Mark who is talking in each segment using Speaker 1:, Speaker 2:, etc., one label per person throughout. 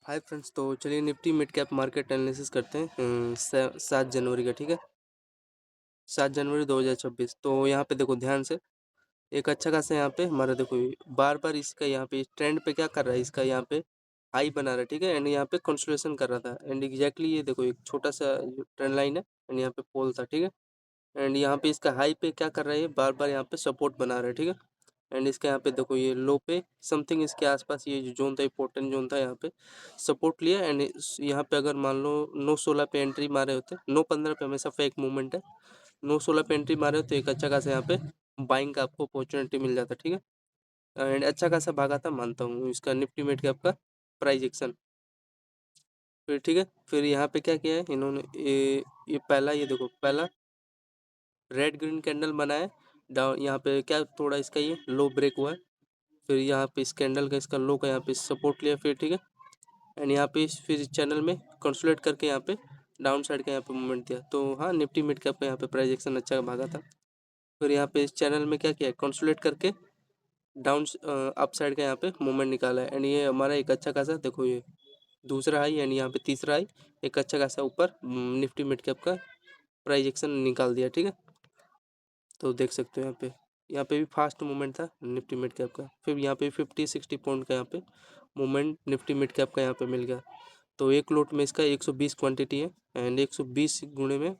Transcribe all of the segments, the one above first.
Speaker 1: Hi friends, तो चलिए Nifty mid cap market analysis करते हैं 7 जनवरी का। ठीक है, 7 जनवरी 2026। तो यहाँ पे देखो ध्यान से, एक अच्छा खासा यहाँ पे हमारा देखो बार बार इसका यहाँ पे ट्रेंड पे क्या कर रहा है, इसका यहाँ पे हाई बना रहा है। ठीक है, एंड यहाँ पे कंसोलिडेशन कर रहा था एंड एग्जैक्टली ये देखो एक छोटा सा ट्रेंड लाइन है एंड यहाँ पे पोल था। ठीक है, एंड यहाँ पे इसका हाई पे क्या कर रहा है, बार बार यहाँ पे सपोर्ट बना रहा है। ठीक है, एंड इसका यहाँ पे देखो ये लो पे समथिंग इसके आसपास ये जो जोन था, इंपॉर्टेंट जोन था, यहाँ पे सपोर्ट लिया एंड यहाँ पे अगर मान लो 9-16 पे एंट्री मारे होते, 9-15 पे हमेशा फेक मूवमेंट है, 9-16 पे एंट्री मारे हो तो एक अच्छा खासा यहाँ पे बाइंग का आपको अपॉर्चुनिटी मिल जाता। ठीक है, एंड अच्छा खासा भागा था मानता हूँ इसका निफ्टी मिड कैप का प्राइस एक्शन। फिर ठीक है, फिर यहाँ पे क्या किया है इन्होंने, ये पहला, ये देखो पहला रेड ग्रीन कैंडल बनाया डाउन, यहाँ पे क्या थोड़ा इसका ये लो ब्रेक हुआ है, फिर यहाँ पे इस कैंडल का इसका लो का यहाँ पे सपोर्ट लिया फिर। ठीक है, एंड यहाँ पे फिर इस चैनल में कंसोलिडेट करके यहाँ पे डाउन साइड का यहाँ पे मूवमेंट दिया। तो हाँ, निफ्टी मिड कैप का यहाँ पे प्राइस एक्शन अच्छा भागा था। फिर यहाँ पे इस चैनल में क्या किया, कंसोलिडेट करके डाउन अप साइड का यहाँ पे मूवमेंट निकाला है एंड ये हमारा एक अच्छा खासा देखो ये दूसरा हाई एंड यहाँ पे तीसरा हाई, एक अच्छा खासा ऊपर निफ्टी मिड कैप का प्राइस एक्शन निकाल दिया। ठीक है, तो देख सकते हो यहाँ पे भी फास्ट मूवमेंट था निफ्टी मिड कैप का। फिर यहाँ पे 50-60 पॉइंट का यहाँ पे मूवमेंट निफ्टी मिड कैप का यहाँ पे मिल गया। तो एक लोट में इसका 120 क्वांटिटी है एंड 120 गुणे में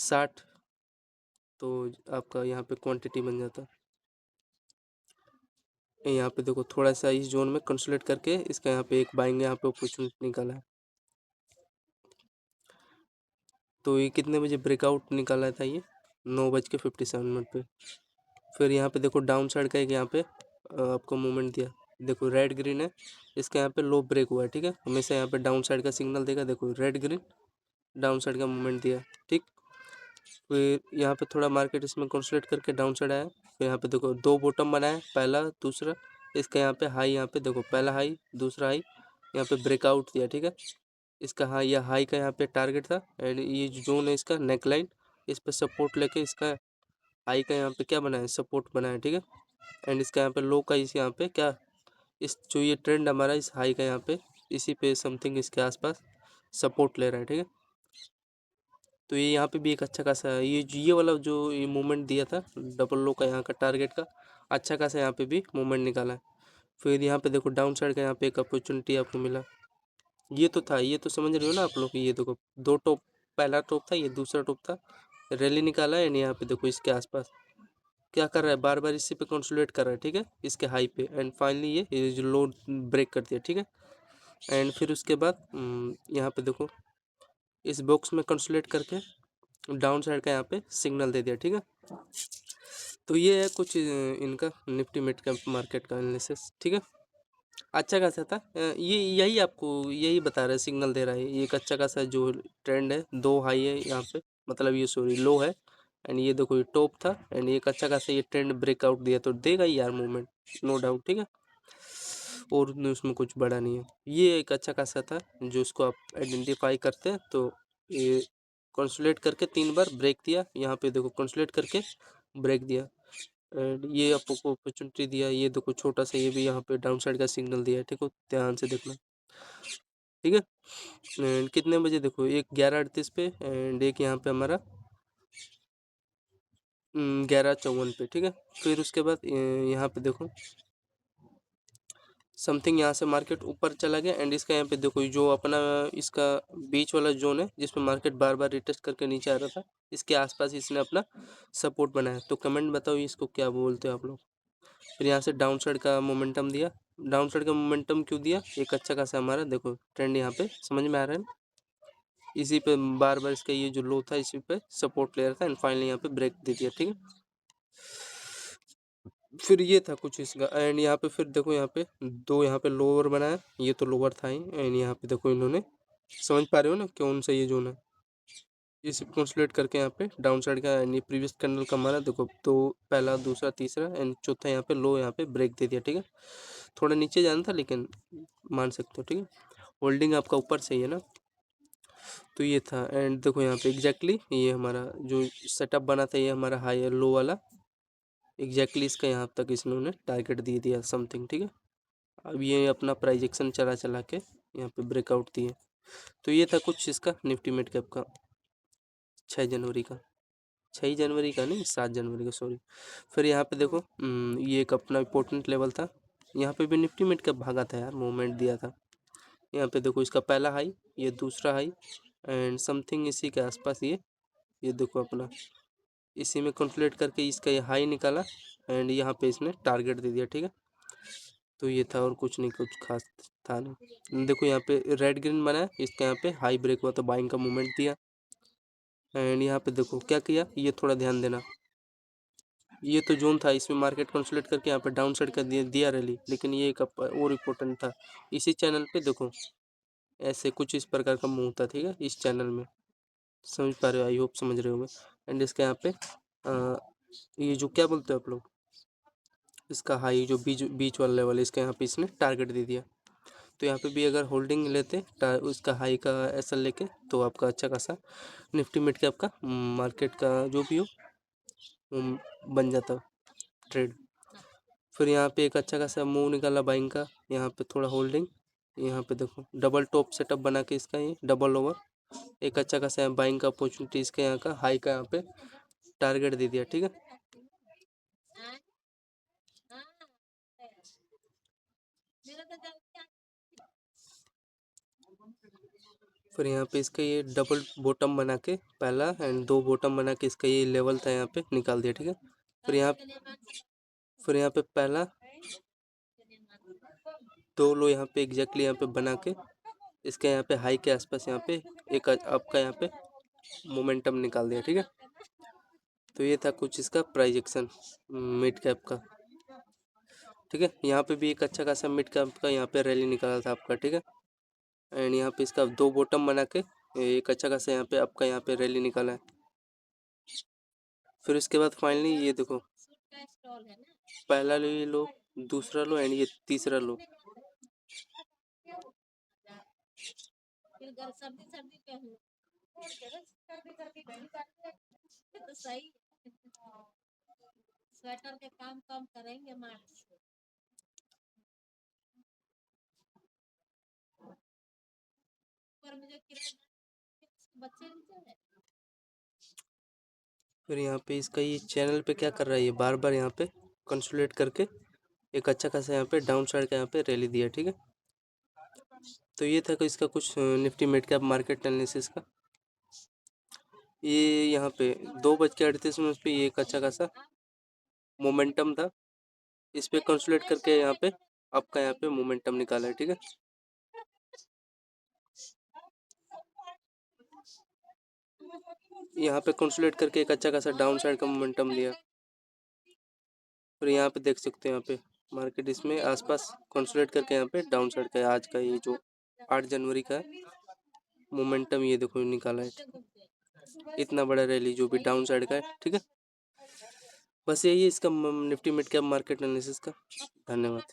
Speaker 1: 60, तो आपका यहाँ पे क्वांटिटी बन जाता। यहाँ पे देखो थोड़ा सा इस जोन में कंसोलिडेट करके इसका यहाँ पे एक बाइंग यहाँ पे अपॉर्चुनिटी निकाला है। तो ये कितने बजे ब्रेकआउट निकाला था, ये 9:57 पे। फिर यहाँ पे देखो डाउन साइड का एक यहाँ पे आपको मूवमेंट दिया, देखो रेड ग्रीन है, इसका यहाँ पे लो ब्रेक हुआ है। ठीक है, हमेशा यहाँ पे डाउन साइड का सिग्नल देगा, देखो रेड ग्रीन डाउन साइड का मूवमेंट दिया। ठीक, फिर यहाँ पे थोड़ा मार्केट इसमें कंसोलिडेट करके डाउन साइड आया। फिर यहाँ पे देखो दो बॉटम बनाया, पहला दूसरा, इसका यहाँ पे हाई, यहाँ पे देखो पहला हाई दूसरा हाई यहाँ पे ब्रेकआउट दिया। ठीक है, इसका हाई या हाई का यहाँ पे टारगेट था एंड ये जो जोन है इसका नेकलाइन, इस पर सपोर्ट लेके इसका हाई का यहाँ पे क्या बनाया, सपोर्ट बनाया। ठीक है, एंड इसका यहाँ पे लो का इस यहाँ पे क्या, इस जो ये ट्रेंड हमारा इस हाई का यहाँ पे इसी पे समथिंग इसके आसपास सपोर्ट ले रहा है। ठीक है, तो ये यहाँ पे भी एक अच्छा खासा ये वाला जो ये मूवमेंट दिया था डबल लो का यहाँ का टारगेट का, अच्छा खासा यहाँ पे भी मूवमेंट निकाला है। फिर यहाँ पे देखो डाउन साइड का यहाँ पे एक अपॉर्चुनिटी आपको मिला, ये तो था, ये तो समझ रहे हो ना आप लोग, ये देखो दो टॉप, पहला टॉप था, ये दूसरा टॉप था, रैली निकाला है एंड यहाँ पे देखो इसके आसपास क्या कर रहा है, बार बार इसी पे कंसोलिडेट कर रहा है। ठीक है, इसके हाई पे एंड फाइनली ये जो लो ब्रेक कर दिया। ठीक है, एंड फिर उसके बाद यहाँ पे देखो इस बॉक्स में कंसोलिडेट करके डाउन साइड का यहाँ पे सिग्नल दे दिया। ठीक है, तो ये है कुछ इनका निफ्टी मिड कैप मार्केट का एनालिसिस। ठीक है, अच्छा खासा था, ये यही आपको यही बता रहा है, सिग्नल दे रहा है, ये एक अच्छा खासा जो ट्रेंड है, दो हाई है यहाँ पे, मतलब ये सॉरी लो है एंड ये देखो ये टॉप था एंड एक अच्छा खासा ये ट्रेंड ब्रेकआउट दिया तो देगा ही यार मूवमेंट, नो डाउट। ठीक है, और उसमें कुछ बड़ा नहीं है, ये एक अच्छा खासा था जो इसको आप आइडेंटिफाई करते हैं। तो ये कंसोलिडेट करके 3 बार ब्रेक दिया, यहाँ पे देखो कंसोलिडेट करके ब्रेक दिया एंड ये आपको अपॉर्चुनिटी दिया, ये देखो छोटा सा ये भी यहाँ पे डाउन साइड का सिग्नल दिया है। ठीक है, ध्यान से देखना। ठीक है, एंड कितने बजे देखो, एक 11:38 पे एंड एक यहाँ पे हमारा 11:54 पे। ठीक है, फिर उसके बाद यहाँ पे देखो समथिंग यहाँ से मार्केट ऊपर चला गया एंड इसका यहाँ पे देखो जो अपना इसका बीच वाला जोन है जिसमें मार्केट बार बार रिटेस्ट करके नीचे आ रहा था, इसके आसपास इसने अपना सपोर्ट बनाया। तो कमेंट बताओ इसको क्या बोलते हो आप लोग। फिर यहाँ से डाउन साइड का मोमेंटम दिया, डाउन साइड का मोमेंटम क्यों दिया, एक अच्छा खासा हमारा देखो ट्रेंड यहाँ पे समझ में आ रहा है, इसी पे बार बार इसका ये जो लो था इसी पे सपोर्ट ले रहा था एंड फाइनली यहाँ पे ब्रेक दे दिया। ठीक है, फिर ये था कुछ इसका एंड यहाँ पे फिर देखो यहाँ पे दो यहाँ पे लोअर बनाया, ये तो लोअर था ही एंड यहाँ पे देखो इन्होंने, समझ पा रहे हो ना कौन सा ये जोन है, ये सिर्फ कंसोलिडेट करके यहाँ पे डाउन साइड का एंड ये प्रीवियस कैंडल का हमारा देखो तो पहला दूसरा तीसरा एंड चौथा यहाँ पे लो यहाँ पे ब्रेक दे दिया। ठीक है, थोड़ा नीचे जाना था लेकिन मान सकते हो। ठीक है, होल्डिंग आपका ऊपर से ही है ना, तो ये था एंड देखो यहाँ पे एग्जैक्टली ये हमारा जो सेटअप बना था, ये हमारा हाई है लो वाला, एग्जैक्टली इसका यहाँ तक इन्होंने टारगेट दे दिया समथिंग। ठीक है, अब ये अपना प्राइजेक्शन चला चला के यहाँ पे ब्रेकआउट दिए। तो ये था कुछ इसका निफ्टी मिड कैप का 6 जनवरी का, 6 जनवरी का नहीं 7 जनवरी का, सॉरी। फिर यहाँ पे देखो ये एक अपना इम्पोर्टेंट लेवल था, यहाँ पे भी निफ्टी मिड कैप भागा था यार, मूवमेंट दिया था। यहाँ पे देखो इसका पहला हाई, ये दूसरा हाई एंड समथिंग इसी के आसपास ये देखो अपना इसी में कंसोलिडेट करके इसका ये हाई निकाला एंड यहाँ पे इसने टारगेट दे दिया, ठीक है। तो ये था और कुछ नहीं, कुछ खास था नहीं। देखो यहाँ पे रेड ग्रीन बना है, इसका यहाँ पे हाई ब्रेक हुआ तो बाइंग का मूवमेंट दिया एंड यहाँ पे देखो क्या किया, ये थोड़ा ध्यान देना, ये तो जोन था, इसमें मार्केट कंसोलिडेट करके यहाँ पे डाउन साइड कर दिया रैली, लेकिन ये एक और इम्पोर्टेंट था, इसी चैनल पे देखो ऐसे कुछ इस प्रकार का मूव था, ठीक है, इस चैनल में, समझ पा रहे हो, आई होप समझ रहे हो। एंड इसके यहाँ पे ये जो क्या बोलते हो आप लोग, इसका हाई जो बीच बीच वाला लेवल है, इसका यहाँ पे इसने टारगेट दे दिया। तो यहाँ पे भी अगर होल्डिंग लेते उसका हाई का एसएल लेके, तो आपका अच्छा खासा निफ्टी मिड कैप का मार्केट का जो भी हो बन जाता ट्रेड। फिर यहाँ पे एक अच्छा खासा मूव निकाला बाइंग का, यहाँ पे थोड़ा होल्डिंग, यहाँ पे देखो डबल टॉप सेटअप बना के इसका ये डबल ओवर, एक अच्छा खासा बाइंग का अपॉर्चुनिटी इसके यहाँ का हाई का यहाँ पे टारगेट दे दिया, ठीक है। फिर यहाँ पे इसका ये डबल बॉटम बना के पहला एंड 2 बॉटम बना के इसका ये लेवल था यहाँ पे निकाल दिया, ठीक है। फिर यहाँ पे पहला 2 लो यहाँ पे एग्जैक्टली यहाँ पे बना के इसके यहाँ पे हाई के आसपास यहाँ पे एक आपका यहाँ पे मोमेंटम निकाल दिया, ठीक है। तो ये था कुछ इसका प्राइस एक्शन मिड कैप का, ठीक है। यहाँ पे भी एक अच्छा खासा मिड कैप का यहाँ पे रैली निकाला था आपका, ठीक है। एंड यहाँ पे इसका 2 बॉटम बना के एक अच्छा खासा यहाँ पे आपका यहाँ पे रैली निकाला है। फिर उसके बाद फाइनली ये देखो पहला लो, ये लो, दूसरा लो एंड ये तीसरा लो। स्वेटर के काम कम करेंगे मार्च से। फिर यहाँ पे इसका ये चैनल पे क्या कर रहा है, ये बार बार यहाँ पे कंसोलिडेट करके एक अच्छा खासा यहाँ पे डाउन साइड का यहाँ पे रैली दिया, ठीक है। तो ये था कि इसका कुछ Nifty mid cap market analysis का। ये यहाँ पे 2:38 पे ये एक अच्छा खासा मोमेंटम था, इस पे कंसोलिडेट करके यहाँ पे आपका यहाँ पे मोमेंटम निकाला है, ठीक है। यहाँ पे कंसोलिडेट करके एक अच्छा खासा डाउन साइड का मोमेंटम दिया। फिर यहाँ पे देख सकते हैं यहाँ पे मार्केट इसमें आसपास कंसोलिडेट करके यहाँ पे डाउन साइड का है, आज का ये जो 8 जनवरी का मोमेंटम ये देखो निकाला है, इतना बड़ा रैली जो भी डाउन साइड का है, ठीक है। बस यही है इसका Nifty mid cap market analysis का। धन्यवाद।